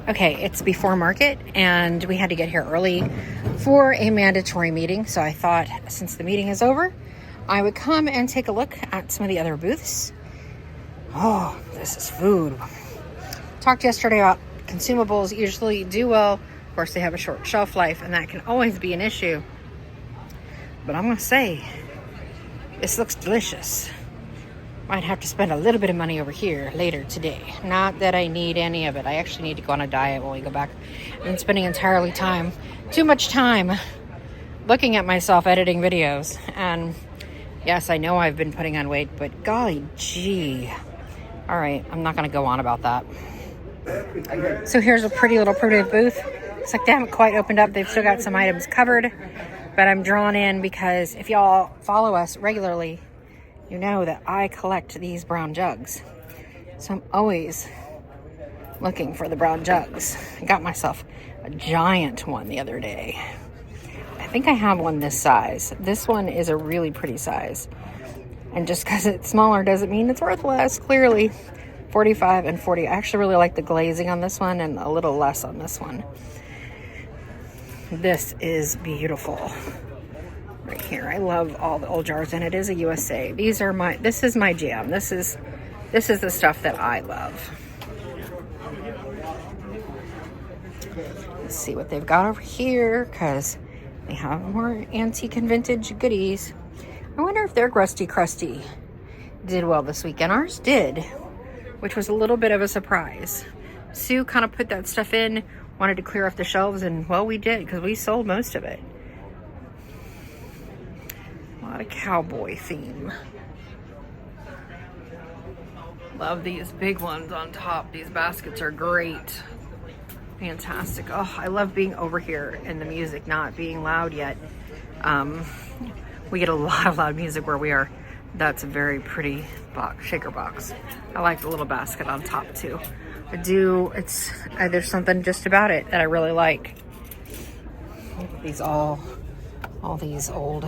Okay, it's before market and we had to get here early for a mandatory meeting. So I thought since the meeting is over, I would come and take a look at some of the other booths. Oh, this is food. Talked yesterday about consumables usually do well. Of course, they have a short shelf life and that can always be an issue. But I'm going to say, this looks delicious. Might have to spend a little bit of money over here later today. Not that I need any of it. I actually need to go on a diet when we go back. I've been spending too much time looking at myself editing videos. And yes, I know I've been putting on weight, but golly gee. All right, I'm not going to go on about that. So here's a pretty little primitive booth. It's like they haven't quite opened up. They've still got some items covered, but I'm drawn in because if y'all follow us regularly, you know that I collect these brown jugs. So I'm always looking for the brown jugs. I got myself a giant one the other day. I think I have one this size. This one is a really pretty size. And just because it's smaller doesn't mean it's worth less, clearly. 45 and 40. I actually really like the glazing on this one and a little less on this one. This is beautiful. Right here. I love all the old jars, and it is a USA. This is my jam. This is the stuff that I love. Let's see what they've got over here, because they have more antique and vintage goodies. I wonder if their Rusty Krusty did well this weekend. Ours did, which was a little bit of a surprise. Sue kind of put that stuff in, wanted to clear off the shelves, and well, we did, because we sold most of it. A lot of cowboy theme. Love these big ones on top. These baskets are great. Fantastic. Oh, I love being over here and the music not being loud yet. We get a lot of loud music where we are. That's a very pretty box, shaker box. I like the little basket on top too. I do. There's something just about it that I really like. These all these old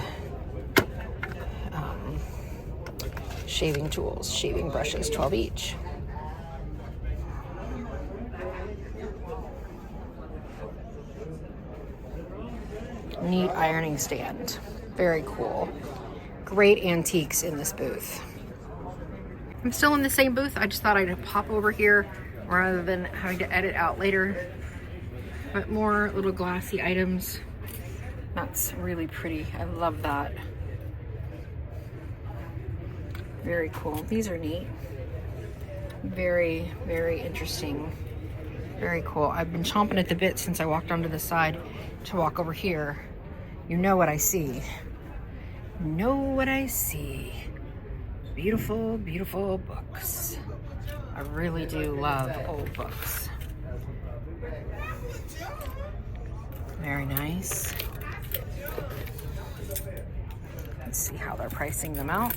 shaving tools, shaving brushes, 12 each. Neat ironing stand. Very cool. Great antiques in this booth. I'm still in the same booth. I just thought I'd pop over here rather than having to edit out later. But more little glassy items. That's really pretty. I love that. Very cool. These are neat. Very, very interesting. Very cool. I've been chomping at the bit since I walked onto the side to walk over here. You know what I see. You know what I see. Beautiful, beautiful books. I really do love old books. Very nice. Let's see how they're pricing them out.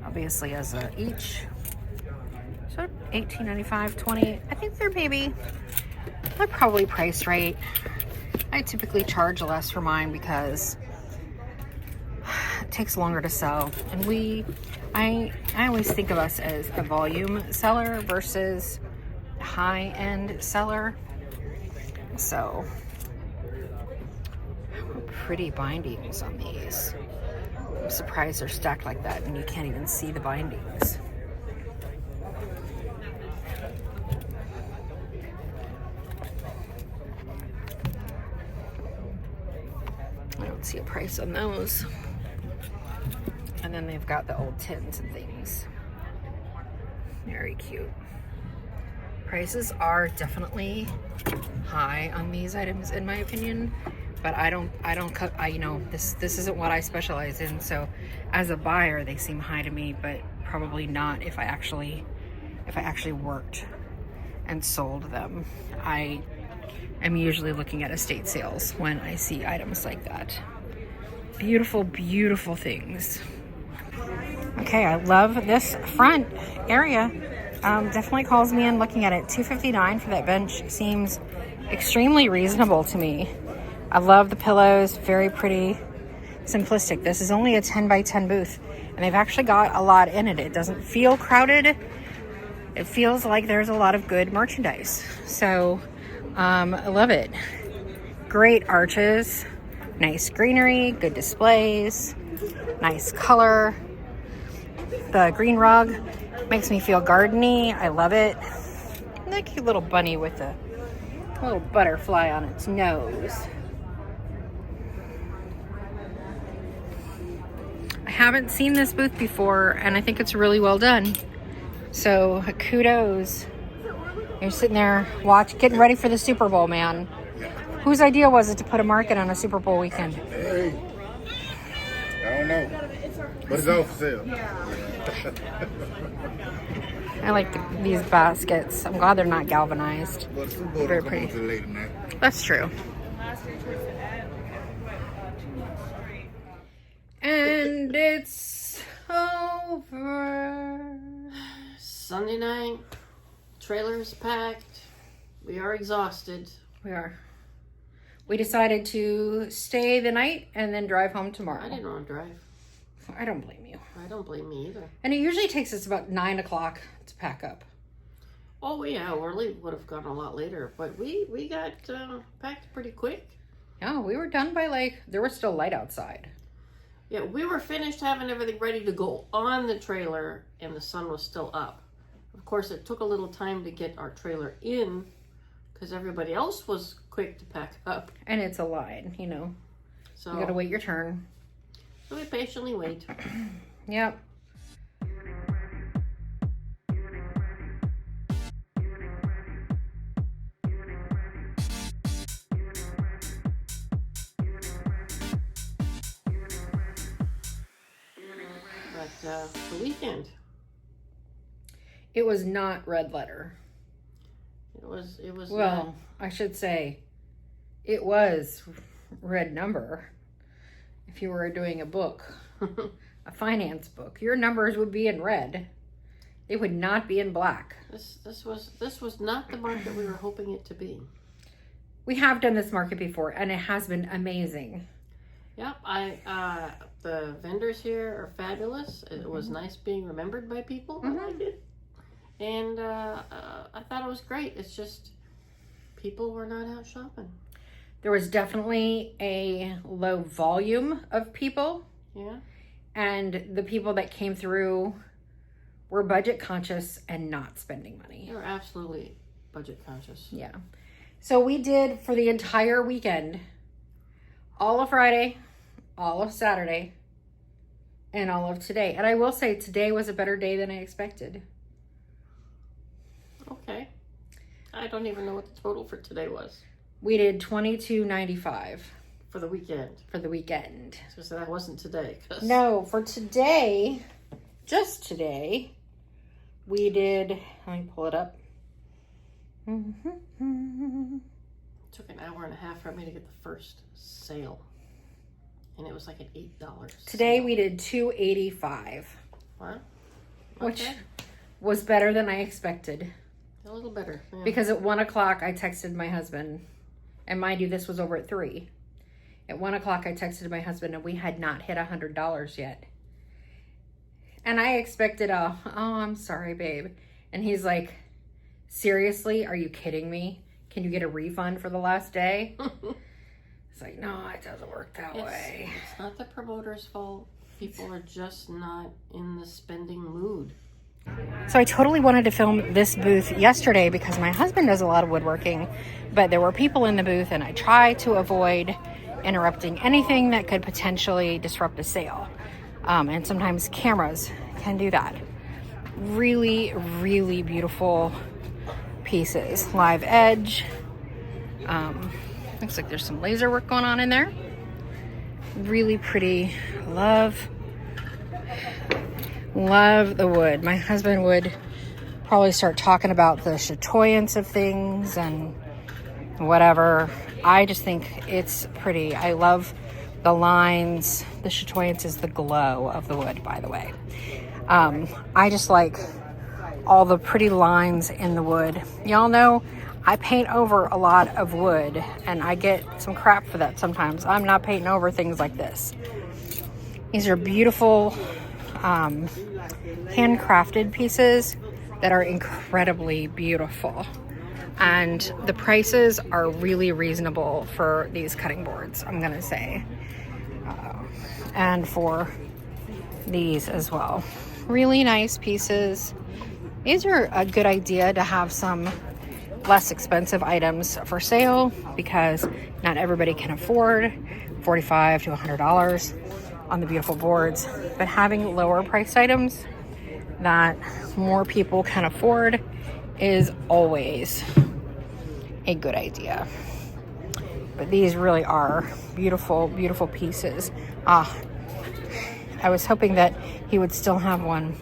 Obviously as a each. So $18.95, $20. I think they're probably priced right. I typically charge less for mine because it takes longer to sell. And I always think of us as a volume seller versus high-end seller. So pretty bindings on these. I'm surprised they're stacked like that and you can't even see the bindings. I don't see a price on those. And then they've got the old tins and things. Very cute. Prices are definitely high on these items in my opinion. But this isn't what I specialize in, so as a buyer they seem high to me, but probably not if I actually worked and sold them. I am usually looking at estate sales when I see items like that. Beautiful, beautiful things. Okay, I love this front area. Definitely calls me in looking at it. $259 for that bench seems extremely reasonable to me. I love the pillows, very pretty, simplistic. This is only a 10 by 10 booth, and they've actually got a lot in it. It doesn't feel crowded. it feels like there's a lot of good merchandise. So I love it. Great arches, nice greenery, good displays, nice color. The green rug makes me feel gardeny. I love it. That cute little bunny with a little butterfly on its nose. I haven't seen this booth before, and I think it's really well done. So kudos. You're sitting there getting ready for the Super Bowl, man. Whose idea was it to put a market on a Super Bowl weekend? Hey, I don't know, but it's all for sale. I like these baskets. I'm glad they're not galvanized. But Super Bowl Very don't come pretty. on till later night. That's true. And it's over. Sunday night, trailer's packed. We are exhausted. We are. We decided to stay the night and then drive home tomorrow. I didn't want to drive. I don't blame you. I don't blame me either. And it usually takes us about 9 o'clock to pack up. Oh yeah, Orly would have gone a lot later, but we got packed pretty quick. Yeah, we were done by there was still light outside. Yeah, we were finished having everything ready to go on the trailer, and the sun was still up. Of course, it took a little time to get our trailer in, because everybody else was quick to pack up. And it's a line, So you gotta wait your turn. So we patiently wait. Yep. But the weekend, It was not red letter. it was Well, I should say it was red number. If you were doing a book, a finance book, your numbers would be in red. They would not be in black. this was not the market we were hoping it to be. We have done this market before, and it has been amazing. Yep, the vendors here are fabulous. It was nice being remembered by people. I liked it. And I thought it was great. It's just people were not out shopping. There was definitely a low volume of people. Yeah. And the people that came through were budget conscious and not spending money. They were absolutely budget conscious. Yeah. So we did for the entire weekend, all of Friday, all of Saturday, and all of today. And I will say today was a better day than I expected. Okay. I don't even know what the total for today was. We did $22.95 For the weekend. for the weekend. So that wasn't today. No, for today, just today, we did, let me pull it up. It took an hour and a half for me to get the first sale. And it was like an $8. Today we did $2.85, Wow. which Okay. was better than I expected. A little better. Yeah. Because at 1 o'clock I texted my husband, and mind you, this was over at 3. At 1 o'clock I texted my husband, and we had not hit $100 yet. And I expected I'm sorry, babe. And he's like, seriously, are you kidding me? Can you get a refund for the last day? It's like, no, it doesn't work that way. It's not the promoter's fault. People are just not in the spending mood. So I totally wanted to film this booth yesterday because my husband does a lot of woodworking, but there were people in the booth, and I try to avoid interrupting anything that could potentially disrupt a sale. And sometimes cameras can do that. Really, really beautiful pieces. Live edge. Looks like there's some laser work going on in there. Really pretty. Love the wood. My husband would probably start talking about the chatoyance of things and whatever. I just think it's pretty. I love the lines. The chatoyance is the glow of the wood, by the way. I just like all the pretty lines in the wood. Y'all know I paint over a lot of wood, and I get some crap for that sometimes. I'm not painting over things like this. These are beautiful handcrafted pieces. that are incredibly beautiful. And the prices are really reasonable for these cutting boards, I'm gonna say. And for these as well. Really nice pieces. These are a good idea to have some less expensive items for sale because not everybody can afford $45 to $100 on the beautiful boards. But having lower priced items that more people can afford is always a good idea. But these really are beautiful, beautiful pieces. I was hoping that he would still have one.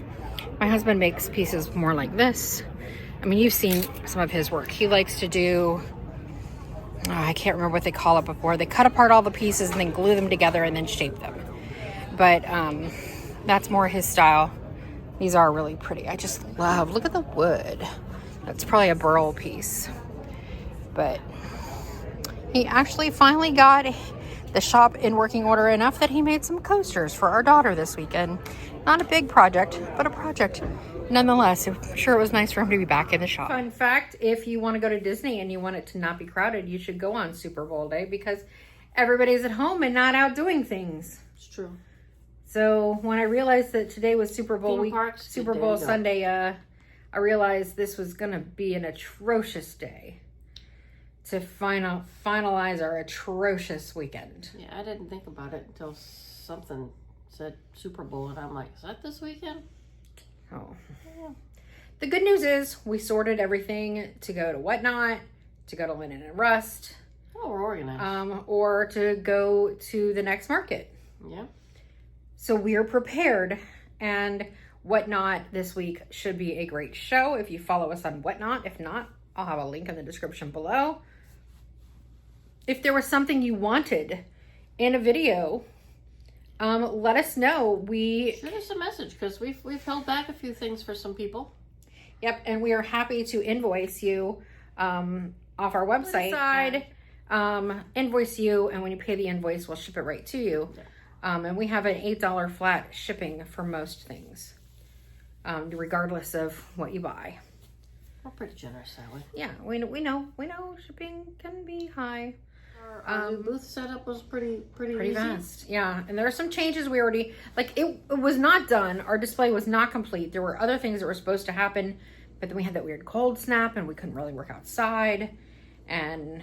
My husband makes pieces more like this. I mean, you've seen some of his work. He likes to do, I can't remember what they call it before. They cut apart all the pieces and then glue them together and then shape them. But that's more his style. These are really pretty. I just love, look at the wood. That's probably a burl piece. But he actually finally got the shop in working order enough that he made some coasters for our daughter this weekend. Not a big project, but a project nonetheless. I'm sure it was nice for him to be back in the shop. Fun fact, if you want to go to Disney and you want it to not be crowded, you should go on Super Bowl day because everybody's at home and not out doing things. It's true. So when I realized that today was Super Bowl week, parks, Super Bowl Sunday, I realized this was going to be an atrocious day to finalize our atrocious weekend. Yeah, I didn't think about it until something said Super Bowl, and I'm like, is that this weekend? Oh. Yeah. The good news is we sorted everything to go to Whatnot, to go to Linen and Rust. Oh, we're organized. Or to go to the next market. Yeah. So we are prepared, and Whatnot this week should be a great show if you follow us on Whatnot. If not, I'll have a link in the description below. If there was something you wanted in a video, let us know. Shoot us a message because we've held back a few things for some people. Yep, and we are happy to invoice you off our website. Invoice you, and when you pay the invoice, we'll ship it right to you. Yeah. And we have an $8 flat shipping for most things, regardless of what you buy. We're pretty generous that way. Yeah, we know shipping can be high. Our new booth setup was pretty easy. Fast. Yeah, and there are some changes we already, like it was not done. Our display was not complete. There were other things that were supposed to happen, but then we had that weird cold snap and we couldn't really work outside, and it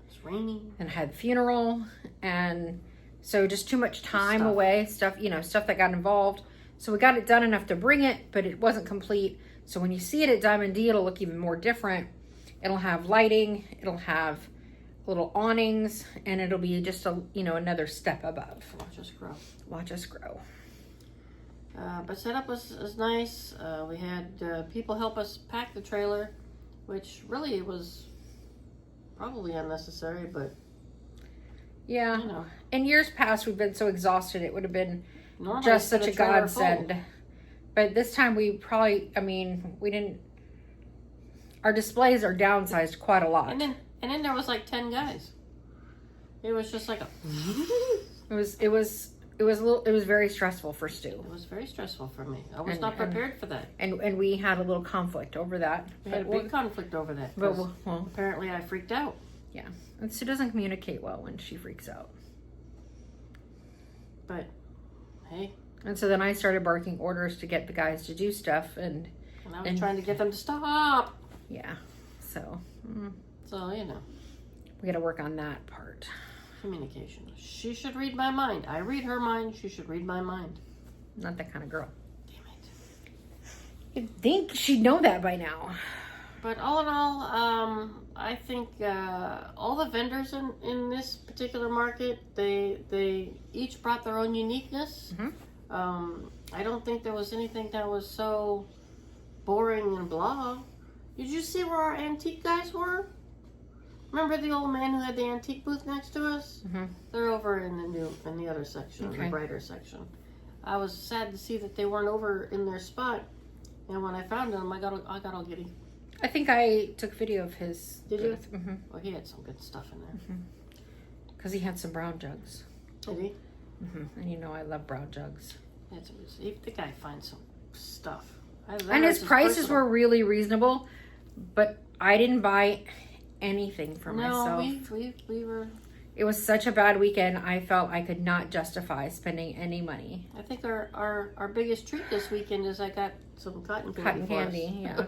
was raining and had funeral, and so just too much time away, stuff that got involved. So we got it done enough to bring it, but it wasn't complete. So when you see it at Diamond D, it'll look even more different. It'll have lighting, it'll have little awnings, and it'll be just another step above. Watch us grow. But setup was nice. We had people help us pack the trailer, which really was probably unnecessary, but yeah, in years past we've been so exhausted it would have been normally just such a godsend. But this time we probably, we didn't. Our displays are downsized quite a lot. And then there was like 10 guys. It was just like a. It was very stressful for Stu. It was very stressful for me. I was not prepared for that. And we had a little conflict over that. We had a big conflict over that. But apparently I freaked out. Yeah, and Stu doesn't communicate well when she freaks out. But hey. And so then I started barking orders to get the guys to do stuff, and I was trying to get them to stop. Yeah, so. So, we got to work on that part. Communication. She should read my mind. I read her mind. She should read my mind. Not that kind of girl. Damn it. You'd think she'd know that by now. But all in all, I think all the vendors in this particular market, they each brought their own uniqueness. Mm-hmm. I don't think there was anything that was so boring and blah. Did you see where our antique guys were? Remember the old man who had the antique booth next to us? Mm-hmm. They're over in the other section, the brighter section. I was sad to see that they weren't over in their spot, and when I found them, I got all giddy. I think I took video of his. Did booth. you? Mm-hmm. Well, he had some good stuff in there. Because he had some brown jugs. Did he? Mm-hmm. And I love brown jugs. The guy finds some stuff. And his prices were really reasonable, but I didn't buy anything for myself. No, we were... It was such a bad weekend, I felt I could not justify spending any money. I think our biggest treat this weekend is I got some cotton candy. Cotton candy, yeah.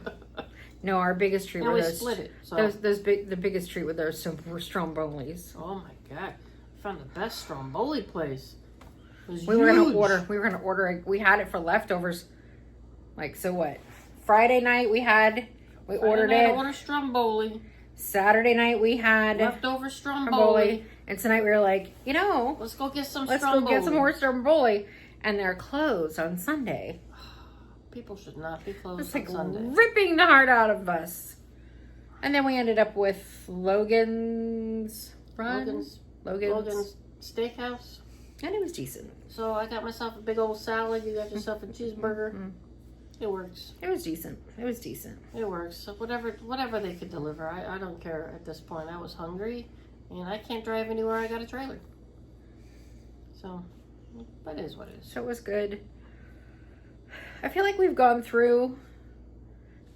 No, our biggest treat were those. Split it. So. The biggest treat were those Strombolis. Oh my god! I found the best Stromboli place. It was We huge. were gonna order. We had it for leftovers. Like, so what? Friday night we ordered it. Order Stromboli. Saturday night we had leftover Stromboli. And tonight we were like, let's go get some let's Stromboli. go get some more Stromboli. And they're closed on Sunday. People should not be closed It's on like Sunday. ripping the heart out of us. And then we ended up with Logan's Steakhouse. And it was decent. So I got myself a big old salad. You got yourself a cheeseburger. Mm-hmm. It works. It was decent. It works. So whatever they could deliver, I don't care at this point. I was hungry, and I can't drive anywhere. I got a trailer. So, that is what it is. So it was good. I feel like we've gone through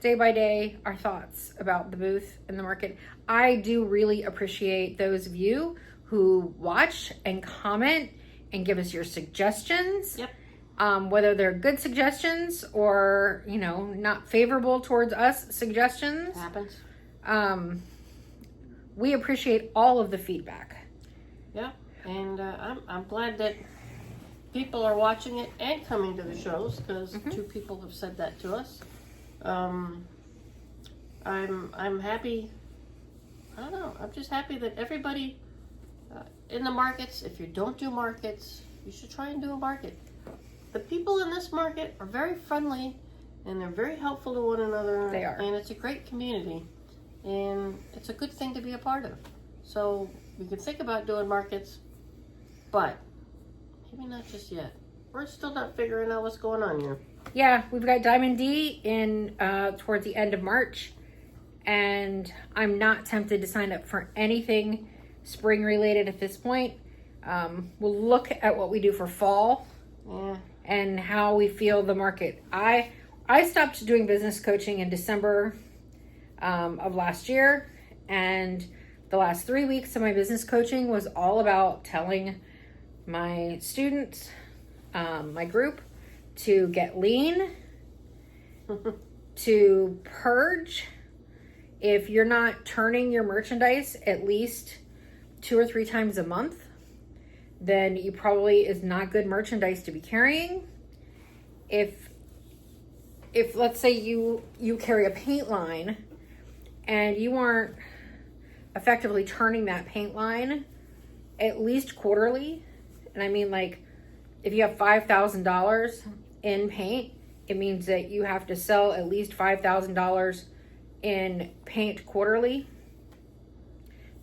day by day our thoughts about the booth and the market. I do really appreciate those of you who watch and comment and give us your suggestions. Yep. Whether they're good suggestions or, not favorable towards us suggestions. Happens. We appreciate all of the feedback. Yeah. And I'm glad that people are watching it and coming to the shows, because 2 people have said that to us. I'm happy. I don't know. I'm just happy that everybody in the markets, if you don't do markets, you should try and do a market. The people in this market are very friendly, and they're very helpful to one another. They are. And it's a great community, and it's a good thing to be a part of. So we can think about doing markets, but maybe not just yet. We're still not figuring out what's going on here. Yeah, we've got Diamond D in towards the end of March, and I'm not tempted to sign up for anything spring related at this point. We'll look at what we do for fall. Yeah. And how we feel the market. I stopped doing business coaching in December of last year, and the last 3 weeks of my business coaching was all about telling my students, my group, to get lean, to purge. If you're not turning your merchandise at least 2 or 3 times a month, then you probably is not good merchandise to be carrying. If let's say you carry a paint line and you aren't effectively turning that paint line at least quarterly, and I mean, like, if you have $5,000 in paint, it means that you have to sell at least $5,000 in paint quarterly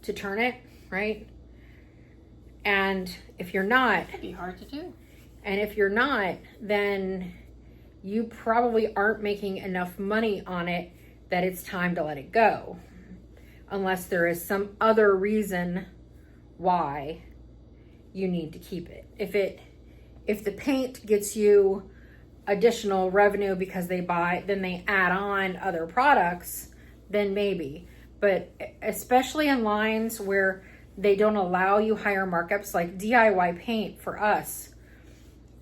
to turn it, right? And if you're not, That'd be hard to do. And if you're not, then you probably aren't making enough money on it that it's time to let it go. Unless there is some other reason why you need to keep it. If the paint gets you additional revenue because then they add on other products, then maybe. But especially in lines where they don't allow you higher markups, like DIY paint for us.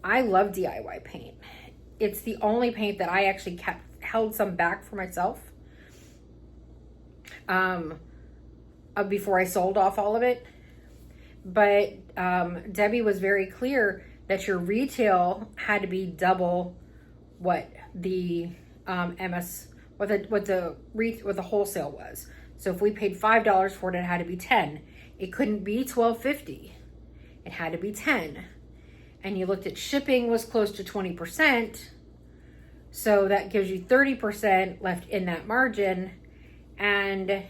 I love DIY paint. It's the only paint that I actually held some back for myself before I sold off all of it. But Debbie was very clear that your retail had to be double what the what the wholesale was. So if we paid $5 for it, it had to be $10. It couldn't be $12.50. It had to be $10. And you looked at shipping was close to 20%. So that gives you 30% left in that margin. And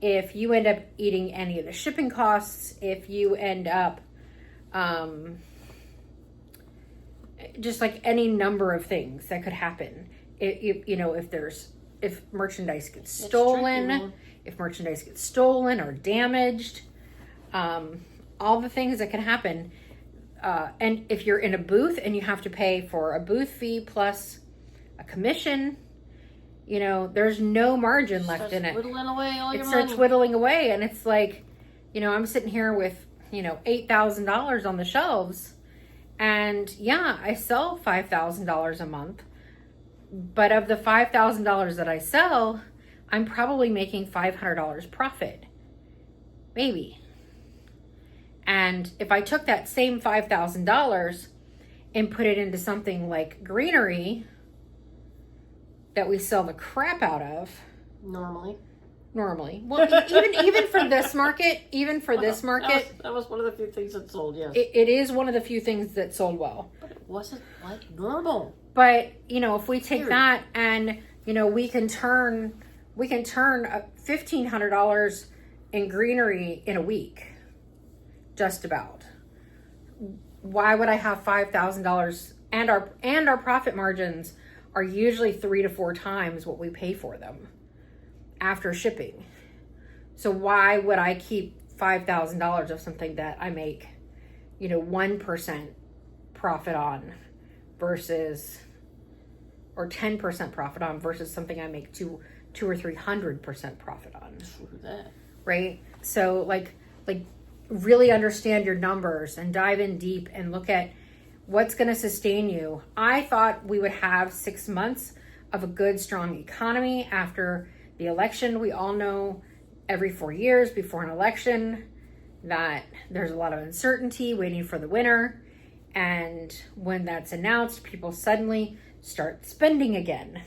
if you end up eating any of the shipping costs, if you end up just like any number of things that could happen, if merchandise gets stolen, if merchandise gets stolen or damaged, all the things that can happen. And if you're in a booth and you have to pay for a booth fee plus a commission. You know, there's no margin left in it. Whittling away all your It money. starts whittling away, and it's like, you know, I'm sitting here with, you know, $8,000 on the shelves, and yeah, I sell $5,000 a month, but of the $5,000 that I sell, I'm probably making $500 profit, maybe. And if I took that same $5,000 and put it into something like greenery that we sell the crap out of normally, well, even for this market, that was one of the few things that sold. Yes, it is one of the few things that sold well. But it wasn't like normal. But you know, if we take that and you know, we can turn $1,500 in greenery in a week, just about. Why would I have $5,000? And our profit margins are usually 3 to 4 times what we pay for them after shipping. So why would I keep $5,000 of something that I make, you know, 1% profit on versus, or 10% profit on versus something I make 200 or 300% profit on? True that. Right? So like really understand your numbers and dive in deep and look at what's going to sustain you. I thought we would have 6 months of a good, strong economy after the election. We all know every 4 years before an election that there's a lot of uncertainty waiting for the winner. And when that's announced, people suddenly start spending again.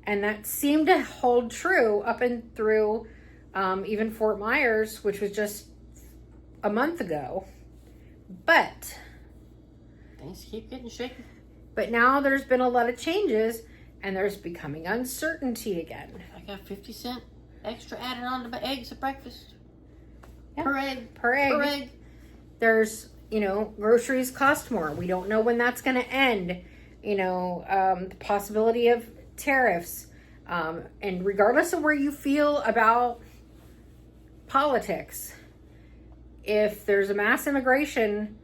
And that seemed to hold true up and through even Fort Myers, which was just a month ago. But things keep getting shaky. But now there's been a lot of changes, and there's becoming uncertainty again. I got 50 cents extra added on to my eggs at breakfast. Yeah. Per egg. Per egg. There's, you know, groceries cost more. We don't know when that's going to end. You know, the possibility of tariffs. And regardless of where you feel about politics, if there's a mass immigration,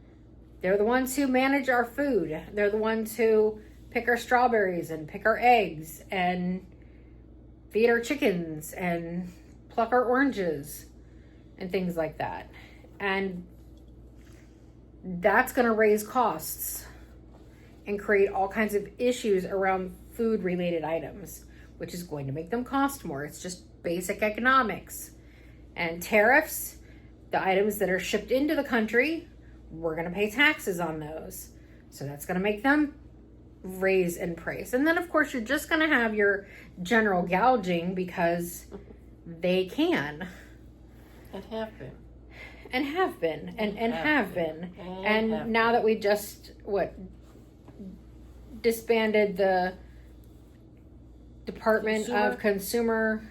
they're the ones who manage our food. They're the ones who pick our strawberries and pick our eggs and feed our chickens and pluck our oranges and things like that. And that's going to raise costs and create all kinds of issues around food related items, which is going to make them cost more. It's just basic economics. And tariffs, the items that are shipped into the country, we're going to pay taxes on those. So that's going to make them raise in price. And then, of course, you're just going to have your general gouging because they can. And have been. And now that we just, disbanded the Department of Consumer...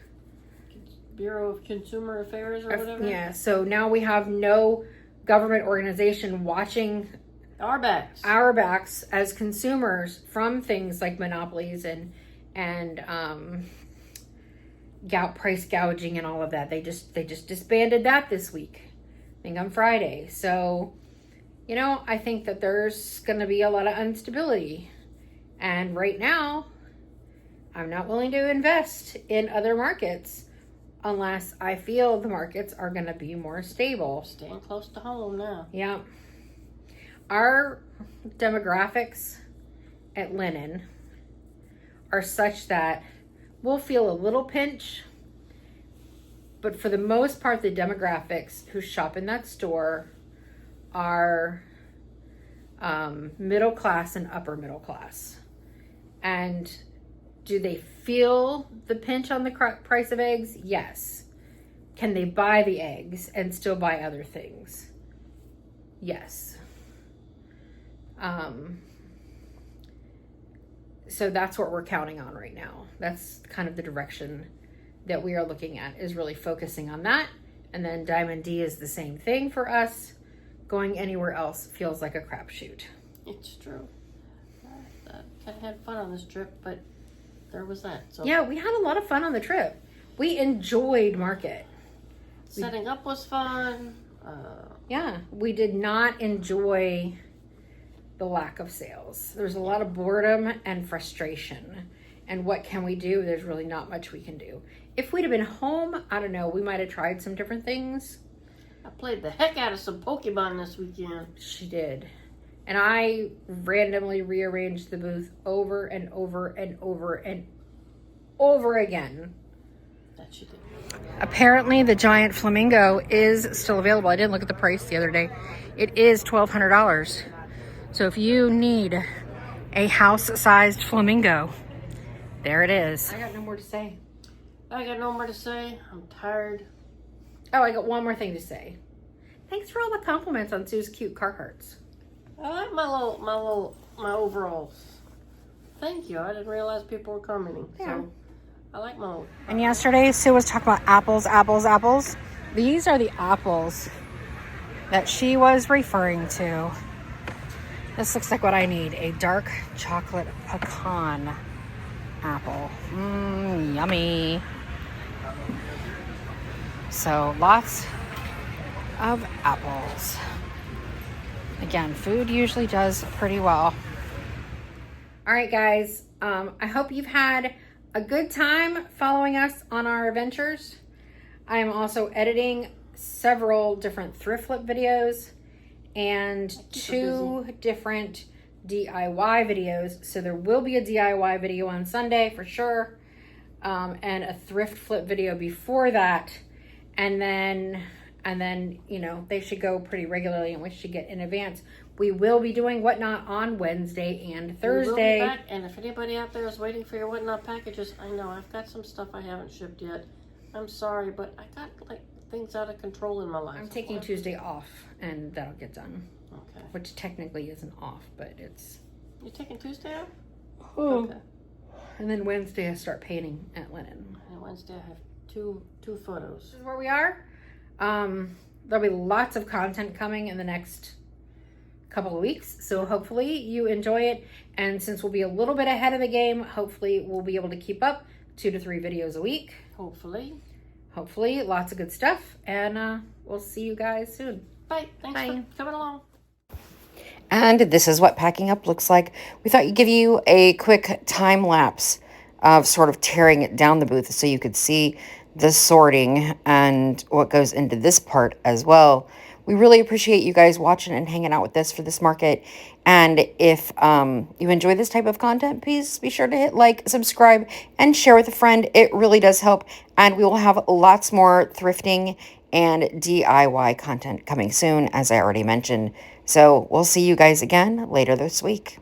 Bureau of Consumer Affairs or whatever? Yeah, so now we have no government organization watching our backs as consumers from things like monopolies and price gouging and all of that. They just disbanded that this week, I think on Friday. So, you know, I think that there's going to be a lot of instability. And right now, I'm not willing to invest in other markets unless I feel the markets are going to be more stable. Staying close to home now. Yeah. Our demographics at Linen are such that we'll feel a little pinch, but for the most part, the demographics who shop in that store are middle class and upper middle class. And do they feel the pinch on the price of eggs? Yes. Can they buy the eggs and still buy other things? Yes. So that's what we're counting on right now. That's kind of the direction that we are looking at, is really focusing on that. And then Diamond D is the same thing for us. Going anywhere else feels like a crapshoot. It's true. I had fun on this trip, but there was that. So yeah, we had a lot of fun on the trip. We enjoyed market. Setting up was fun. Yeah, we did not enjoy the lack of sales. There's a lot of boredom and frustration. And what can we do? There's really not much we can do. If we'd have been home, I don't know, we might have tried some different things. I played the heck out of some Pokemon this weekend. She did. And I randomly rearranged the booth over and over and over and over again. That she did. Apparently the giant flamingo is still available. I didn't look at the price the other day. It is $1,200. So if you need a house-sized flamingo, there it is. I got no more to say. I got no more to say. I'm tired. Oh, I got one more thing to say. Thanks for all the compliments on Sue's cute Carhartts. I like my overalls. Thank you. I didn't realize people were commenting. Yeah. So I like my. And yesterday, Sue was talking about apples. These are the apples that she was referring to. This looks like what I need, a dark chocolate pecan apple. Yummy. So lots of apples. Again, food usually does pretty well. All right, guys. I hope you've had a good time following us on our adventures. I am also editing several different thrift flip videos and 2 different DIY videos. So there will be a DIY video on Sunday for sure, and a thrift flip video before that. And then, you know, they should go pretty regularly and we should get in advance. We will be doing Whatnot on Wednesday and Thursday. We will be back, and if anybody out there is waiting for your Whatnot packages, I know I've got some stuff I haven't shipped yet. I'm sorry, but I got like things out of control in my life. I'm taking Tuesday off and that'll get done. Okay. Which technically isn't off, but it's... You taking Tuesday off? Oh. Okay. And then Wednesday I start painting at Linen. And Wednesday I have two photos. This is where we are. There'll be lots of content coming in the next couple of weeks, so hopefully you enjoy it. And since we'll be a little bit ahead of the game, hopefully we'll be able to keep up 2 to 3 videos a week. Hopefully Lots of good stuff, and we'll see you guys soon. Bye. Thanks for coming along. And this is what packing up looks like. We thought you'd give you a quick time lapse of sort of tearing it down the booth so you could see the sorting and what goes into this part as well. We really appreciate you guys watching and hanging out with us for this market. And if you enjoy this type of content, please be sure to hit like, subscribe, and share with a friend. It really does help. And we will have lots more thrifting and DIY content coming soon, as I already mentioned. So we'll see you guys again later this week.